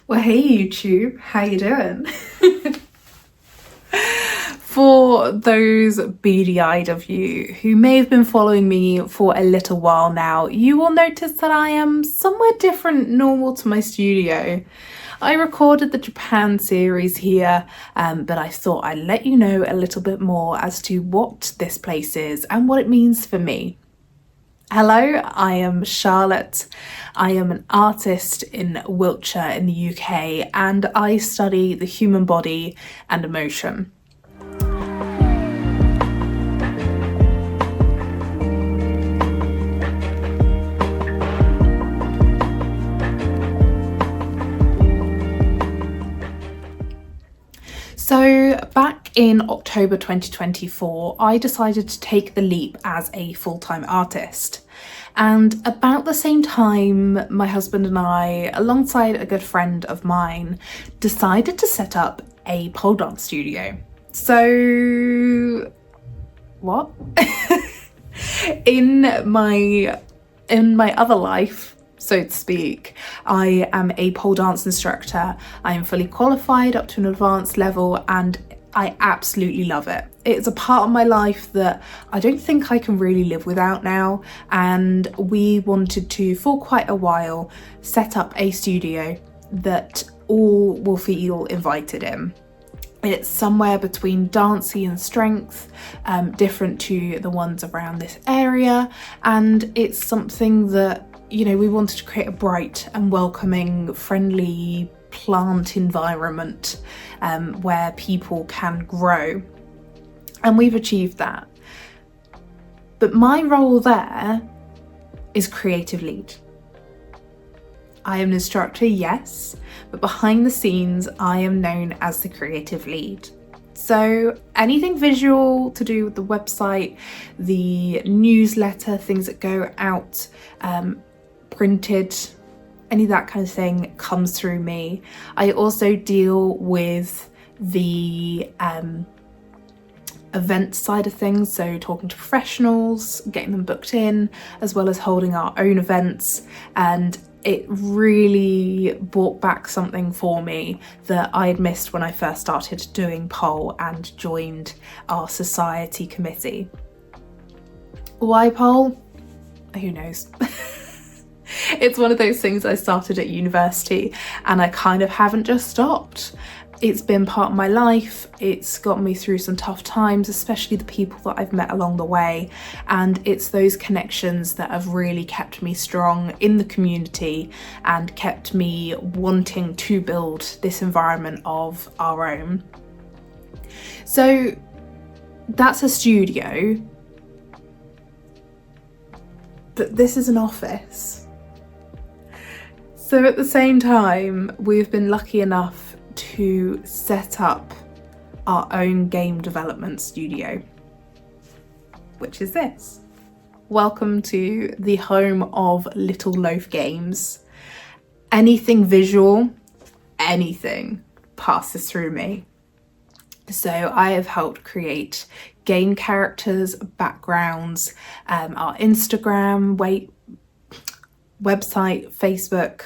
Well, hey YouTube, how you doing? For those beady-eyed of you who may have been following me for a little while now, you will notice that I am somewhere different normal to my studio. I recorded the Japan series here, but I thought I'd let you know a little bit more as to what this place is and what it means for me. Hello, I am Charlotte. I am an artist in Wiltshire in the UK and I study the human body and emotion. So back in October 2024, I decided to take the leap as a full-time artist. And about the same time, my husband and I, alongside a good friend of mine, decided to set up a pole dance studio. So, what? In my other life, so to speak, I am a pole dance instructor. I am fully qualified up to an advanced level and I absolutely love it. It's a part of my life that I don't think I can really live without now, and we wanted to, for quite a while, set up a studio that all will feel invited in. It's somewhere between dancey and strength, different to the ones around this area, and it's something that, you know, we wanted to create a bright and welcoming, friendly plant environment where people can grow, and we've achieved that. But my role there is creative lead. I am an instructor, yes, but behind the scenes I am known as the creative lead. So anything visual to do with the website, the newsletter, things that go out, printed, any of that kind of thing comes through me. I also deal with the event side of things, so talking to professionals, getting them booked in, as well as holding our own events. And it really brought back something for me that I had missed when I first started doing pole and joined our society committee. Why pole? Who knows? It's one of those things I started at university and I kind of haven't just stopped. It's been part of my life. It's got me through some tough times, especially the people that I've met along the way. And it's those connections that have really kept me strong in the community and kept me wanting to build this environment of our own. So that's a studio, but this is an office. So at the same time, we've been lucky enough to set up our own game development studio, which is this. Welcome to the home of Little Loaf Games. Anything visual, anything passes through me. So I have helped create game characters, backgrounds, our Instagram, website, Facebook,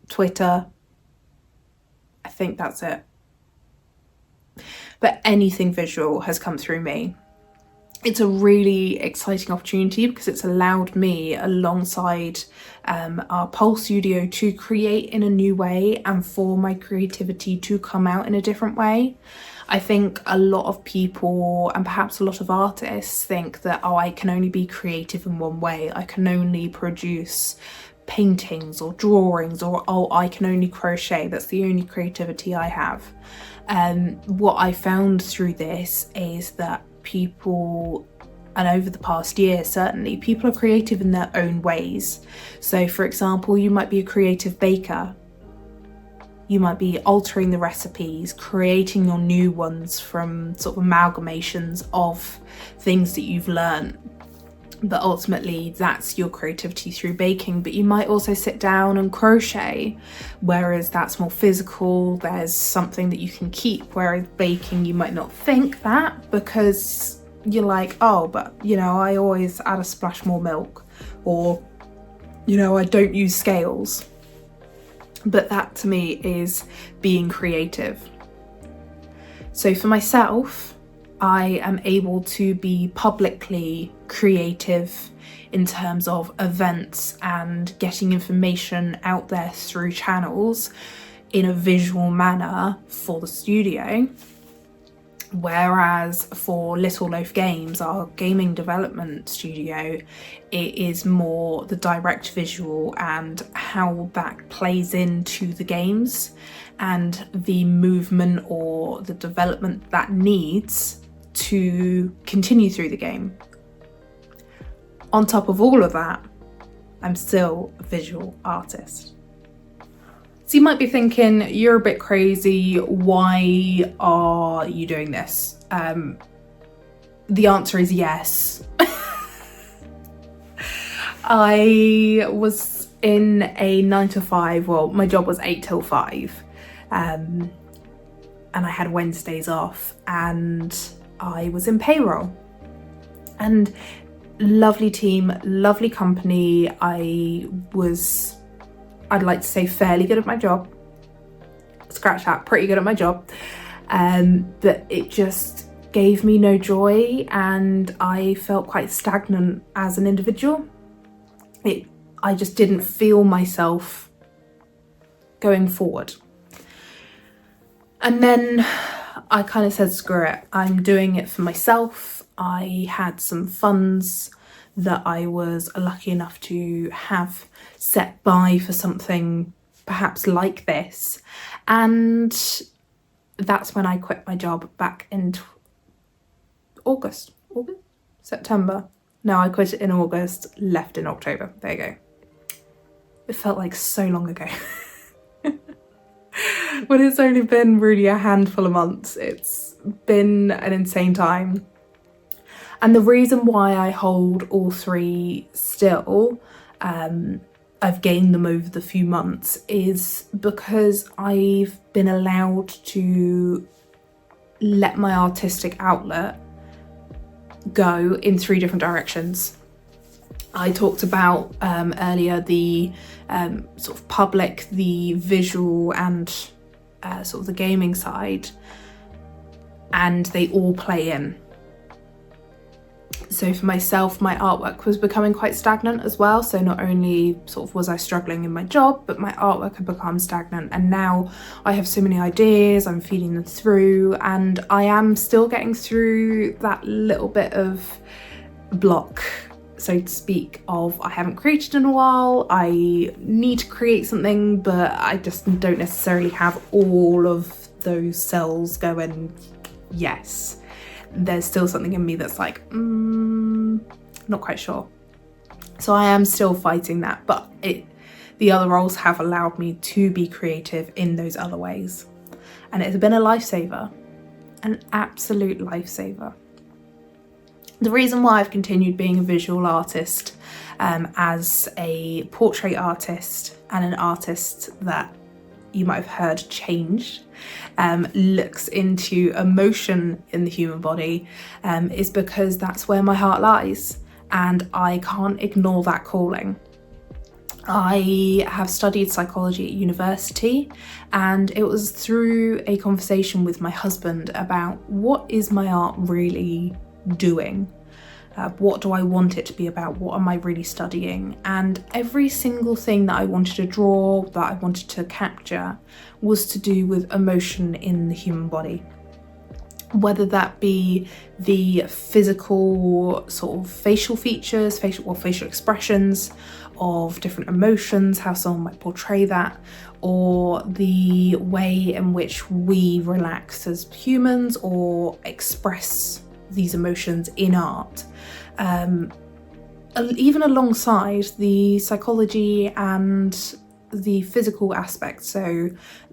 Twitter. I think that's it. But anything visual has come through me. It's a really exciting opportunity because it's allowed me, alongside our pole studio, to create in a new way and for my creativity to come out in a different way. I think a lot of people, and perhaps a lot of artists, think that, oh, I can only be creative in one way. I can only produce paintings or drawings, or oh, I can only crochet. That's the only creativity I have. What I found through this is that people, and over the past year certainly, people are creative in their own ways. So for example, you might be a creative baker. You might be altering the recipes, creating your new ones from sort of amalgamations of things that you've learned. But ultimately that's your creativity through baking. But you might also sit down and crochet, whereas that's more physical. There's something that you can keep, whereas baking, you might not think that because you're like, oh, but you know, I always add a splash more milk, or you know, I don't use scales. But that to me is being creative. So for myself, I am able to be publicly creative in terms of events and getting information out there through channels in a visual manner for the studio. Whereas for Little Loaf Games, our gaming development studio, it is more the direct visual and how that plays into the games and the movement or the development that needs to continue through the game. On top of all of that, I'm still a visual artist. So you might be thinking, you're a bit crazy, why are you doing this? The answer is yes. I was in a 9 to 5, well, my job was 8 till 5, and I had Wednesdays off, and I was in payroll. And lovely team, lovely company. I'd like to say fairly good at my job. Scratch that, pretty good at my job. But it just gave me no joy, and I felt quite stagnant as an individual. I just didn't feel myself going forward. And then I kind of said, screw it, I'm doing it for myself. I had some funds that I was lucky enough to have set by for something perhaps like this. And that's when I quit my job back in September. No, I quit it in August, left in October. There you go. It felt like so long ago. But it's only been really a handful of months. It's been an insane time. And the reason why I hold all three still, I've gained them over the few months, is because I've been allowed to let my artistic outlet go in 3 different directions. I talked about earlier the sort of public, the visual, and sort of the gaming side, and they all play in. So for myself, my artwork was becoming quite stagnant as well. So not only sort of was I struggling in my job, but my artwork had become stagnant. And now I have so many ideas, I'm feeding them through, and I am still getting through that little bit of block, so to speak, of I haven't created in a while, I need to create something, but I just don't necessarily have all of those cells going, yes. There's still something in me that's like, not quite sure. So I am still fighting that, but the other roles have allowed me to be creative in those other ways. And it's been a lifesaver, an absolute lifesaver. The reason why I've continued being a visual artist as a portrait artist and an artist that you might have heard changed, looks into emotion in the human body, is because that's where my heart lies, and I can't ignore that calling. I have studied psychology at university, and it was through a conversation with my husband about what is my art really doing? What do I want it to be about? What am I really studying? And every single thing that I wanted to draw, that I wanted to capture, was to do with emotion in the human body. Whether that be the physical sort of facial features, facial expressions of different emotions, how someone might portray that, or the way in which we relax as humans or express these emotions in art. Even alongside the psychology and the physical aspect, so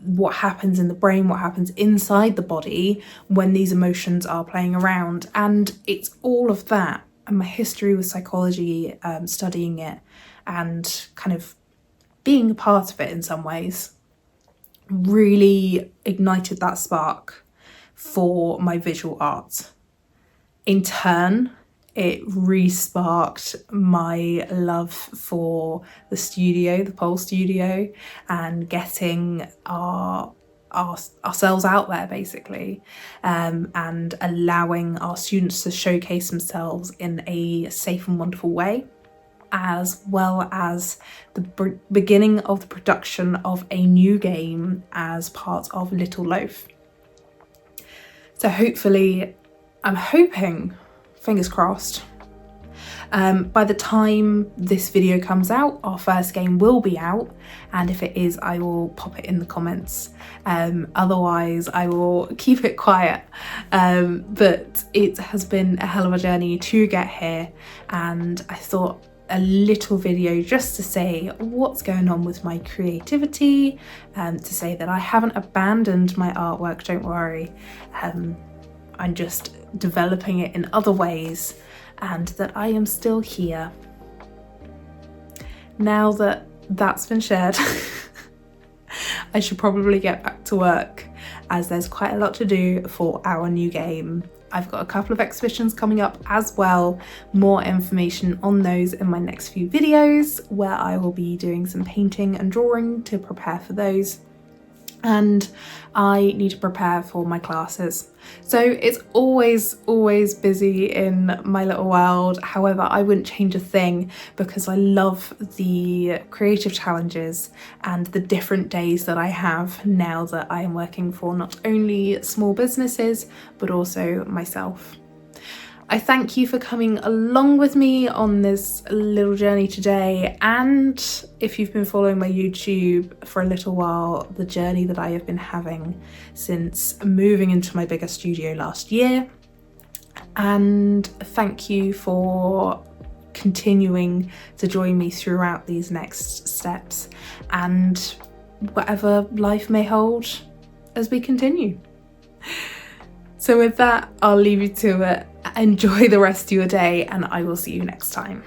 what happens in the brain, what happens inside the body when these emotions are playing around. And it's all of that, and my history with psychology, studying it and kind of being a part of it in some ways, really ignited that spark for my visual art. In turn, it re-sparked my love for the studio, the pole studio, and getting ourselves out there basically, and allowing our students to showcase themselves in a safe and wonderful way, as well as the beginning of the production of a new game as part of Little Loaf. So hopefully, I'm hoping, fingers crossed, by the time this video comes out, our first game will be out, and if it is, I will pop it in the comments. Otherwise, I will keep it quiet. But it has been a hell of a journey to get here, and I thought a little video just to say what's going on with my creativity, to say that I haven't abandoned my artwork, don't worry. I'm just developing it in other ways, and that I am still here. Now that that's been shared, I should probably get back to work, as there's quite a lot to do for our new game. I've got a couple of exhibitions coming up as well, more information on those in my next few videos, where I will be doing some painting and drawing to prepare for those. And I need to prepare for my classes. So it's always busy in my little world. However, I wouldn't change a thing, because I love the creative challenges and the different days that I have now that I am working for not only small businesses, but also myself. I thank you for coming along with me on this little journey today, and if you've been following my YouTube for a little while, the journey that I have been having since moving into my bigger studio last year. And thank you for continuing to join me throughout these next steps and whatever life may hold as we continue. So with that, I'll leave you to it. Enjoy the rest of your day, and I will see you next time.